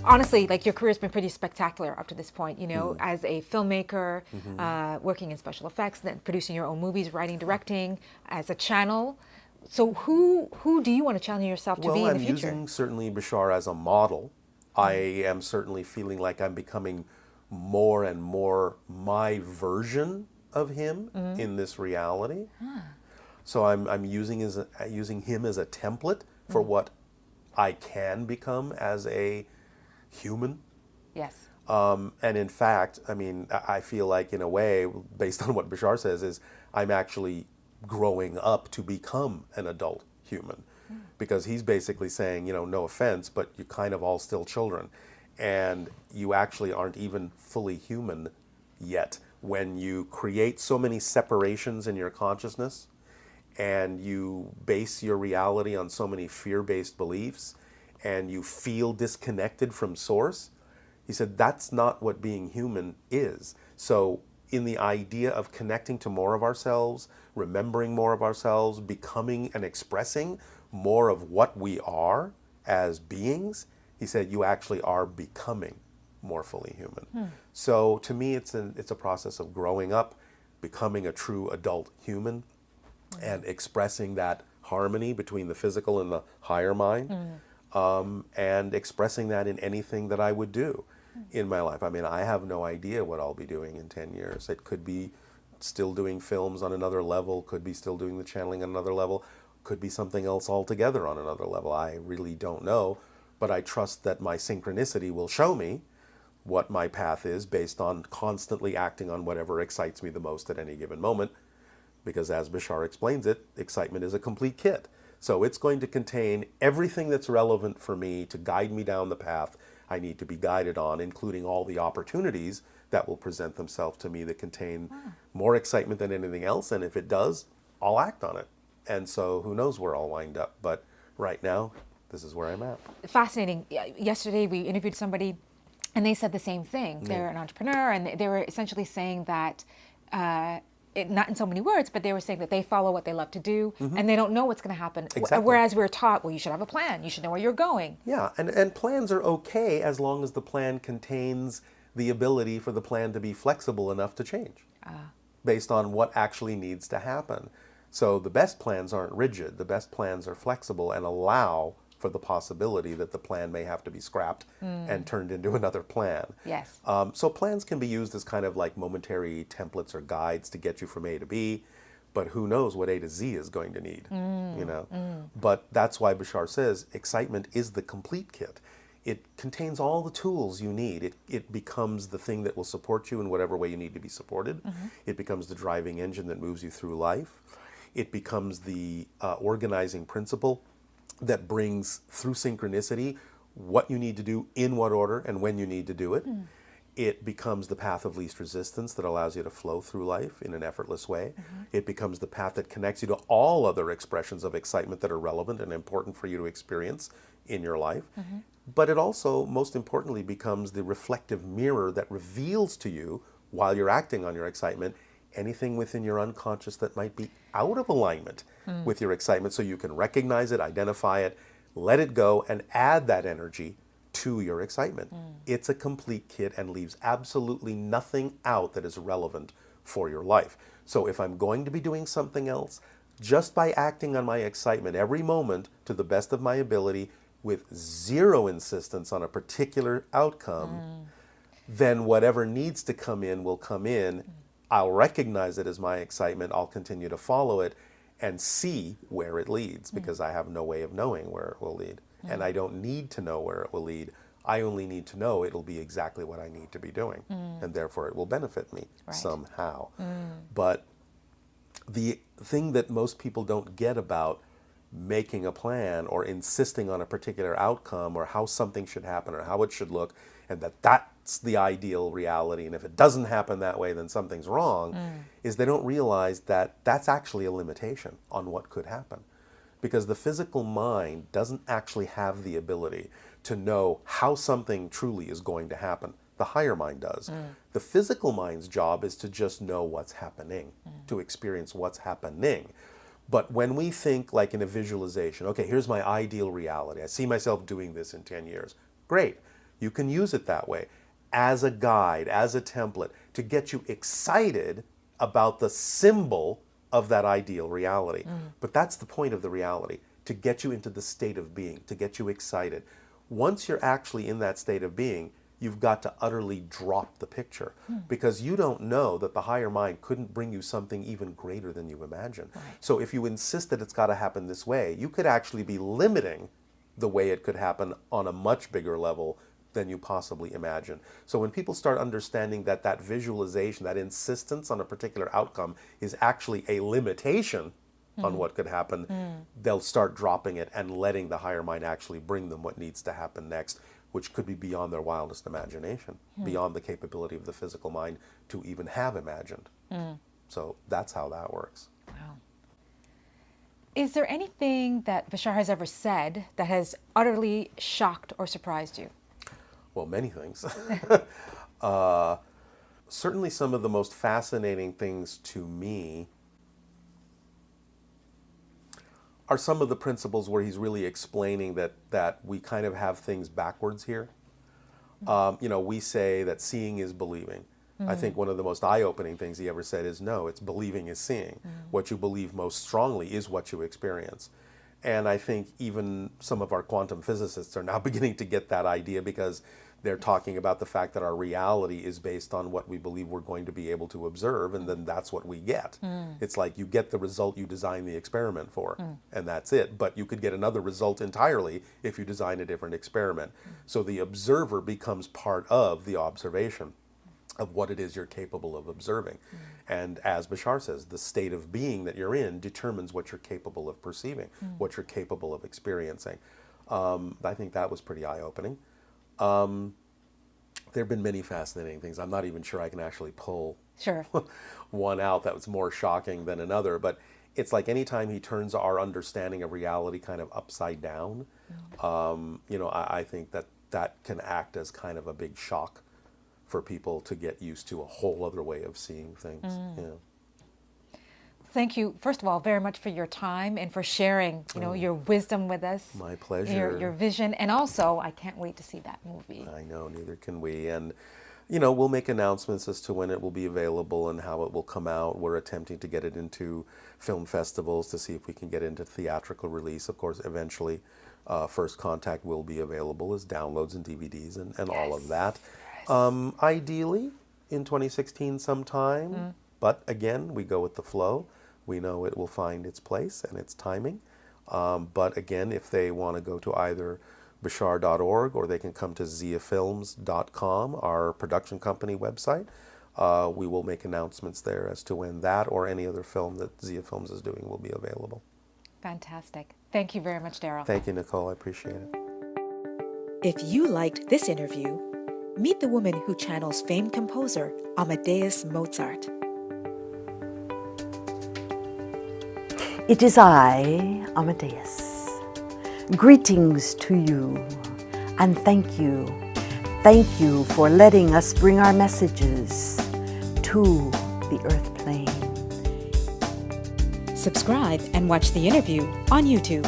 honestly, like your career's been pretty spectacular up to this point, you know, as a filmmaker, working in special effects, then producing your own movies, writing, directing, as a channel. So who do you want to challenge yourself to Well, be in the I'm future? using certainly Bashar as a model. I am certainly feeling like I'm becoming more and more my version of him in this reality. So I'm using him as a template for what I can become as a human. Yes. And in fact, I mean, I feel like in a way, based on what Bashar says, is I'm actually growing up to become an adult human. Because he's basically saying, you know, no offense, but you're kind of all still children. And you actually aren't even fully human yet. When you create so many separations in your consciousness and you base your reality on so many fear-based beliefs and you feel disconnected from source, he said that's not what being human is. So in the idea of connecting to more of ourselves, remembering more of ourselves, becoming and expressing more of what we are as beings, he said you actually are becoming more fully human. So to me, it's a process of growing up, becoming a true adult human, and expressing that harmony between the physical and the higher mind, and expressing that in anything that I would do in my life. I mean, I have no idea what I'll be doing in 10 years. It could be still doing films on another level, could be still doing the channeling on another level, could be something else altogether on another level. I really don't know, but I trust that my synchronicity will show me what my path is based on constantly acting on whatever excites me the most at any given moment. Because as Bashar explains it, excitement is a complete kit. So it's going to contain everything that's relevant for me to guide me down the path I need to be guided on, including all the opportunities that will present themselves to me that contain more excitement than anything else. And if it does, I'll act on it. And so who knows where I'll wind up. But right now, this is where I'm at. Fascinating. Yesterday we interviewed somebody and they said the same thing. They're an entrepreneur and they were essentially saying that, not in so many words, but they were saying that they follow what they love to do and they don't know what's going to happen. Exactly. Whereas we're taught, well, you should have a plan. You should know where you're going. Yeah, and plans are okay as long as the plan contains the ability for the plan to be flexible enough to change based on what actually needs to happen. So the best plans aren't rigid. The best plans are flexible and allow for the possibility that the plan may have to be scrapped and turned into another plan. Yes. So plans can be used as kind of like momentary templates or guides to get you from A to B, but who knows what A to Z is going to need, you know? But that's why Bashar says excitement is the complete kit. It contains all the tools you need. It becomes the thing that will support you in whatever way you need to be supported. It becomes the driving engine that moves you through life. It becomes the organizing principle that brings through synchronicity what you need to do in what order and when you need to do it. It becomes the path of least resistance that allows you to flow through life in an effortless way. It becomes the path that connects you to all other expressions of excitement that are relevant and important for you to experience in your life. But it also, most importantly, becomes the reflective mirror that reveals to you, while you're acting on your excitement, anything within your unconscious that might be out of alignment with your excitement, so you can recognize it, identify it, let it go, and add that energy to your excitement. It's a complete kit and leaves absolutely nothing out that is relevant for your life. So if I'm going to be doing something else, just by acting on my excitement every moment to the best of my ability with zero insistence on a particular outcome, then whatever needs to come in will come in. I'll recognize it as my excitement. I'll continue to follow it and see where it leads, because I have no way of knowing where it will lead. And I don't need to know where it will lead. I only need to know it'll be exactly what I need to be doing. And therefore it will benefit me somehow. But the thing that most people don't get about making a plan or insisting on a particular outcome or how something should happen or how it should look, and that's the ideal reality, and if it doesn't happen that way then something's wrong, is they don't realize that that's actually a limitation on what could happen. Because the physical mind doesn't actually have the ability to know how something truly is going to happen. The higher mind does. The physical mind's job is to just know what's happening, to experience what's happening. But when we think like in a visualization, okay, here's my ideal reality. I see myself doing this in 10 years. Great. You can use it that way as a guide, as a template to get you excited about the symbol of that ideal reality. But that's the point of the reality, to get you into the state of being, to get you excited. Once you're actually in that state of being, you've got to utterly drop the picture, because you don't know that the higher mind couldn't bring you something even greater than you imagine. Right. So if you insist that it's got to happen this way, you could actually be limiting the way it could happen on a much bigger level than you possibly imagine. So when people start understanding that that visualization, that insistence on a particular outcome is actually a limitation on what could happen, they'll start dropping it and letting the higher mind actually bring them what needs to happen next, which could be beyond their wildest imagination, beyond the capability of the physical mind to even have imagined. So that's how that works. Wow. Is there anything that Bashar has ever said that has utterly shocked or surprised you? Well, many things. Certainly some of the most fascinating things to me are some of the principles where he's really explaining that we kind of have things backwards here. We say that seeing is believing. I think one of the most eye-opening things he ever said is, no, it's believing is seeing. What you believe most strongly is what you experience. And I think even some of our quantum physicists are now beginning to get that idea, because they're talking about the fact that our reality is based on what we believe we're going to be able to observe, and then that's what we get. It's like you get the result you design the experiment for, and that's it. But you could get another result entirely if you design a different experiment. So the observer becomes part of the observation of what it is you're capable of observing. And as Bashar says, the state of being that you're in determines what you're capable of perceiving, what you're capable of experiencing. I think that was pretty eye-opening. There have been many fascinating things. I'm not even sure I can actually pull one out that was more shocking than another, but it's like anytime he turns our understanding of reality kind of upside down, I think that can act as kind of a big shock for people to get used to a whole other way of seeing things. Thank you, first of all, very much for your time and for sharing, your wisdom with us. My pleasure. Your vision, and also, I can't wait to see that movie. I know, neither can we. And, we'll make announcements as to when it will be available and how it will come out. We're attempting to get it into film festivals to see if we can get into theatrical release. Of course, eventually, First Contact will be available as downloads and DVDs and all of that. Ideally, in 2016 sometime. But again, we go with the flow. We know it will find its place and its timing. But again, if they want to go to either bashar.org or they can come to ziafilms.com, our production company website, we will make announcements there as to when that or any other film that Zia Films is doing will be available. Fantastic. Thank you very much, Darryl. Thank you, Nicole. I appreciate it. If you liked this interview, meet the woman who channels famed composer Amadeus Mozart. It is I, Amadeus. Greetings to you, and thank you. Thank you for letting us bring our messages to the earth plane. Subscribe and watch the interview on YouTube.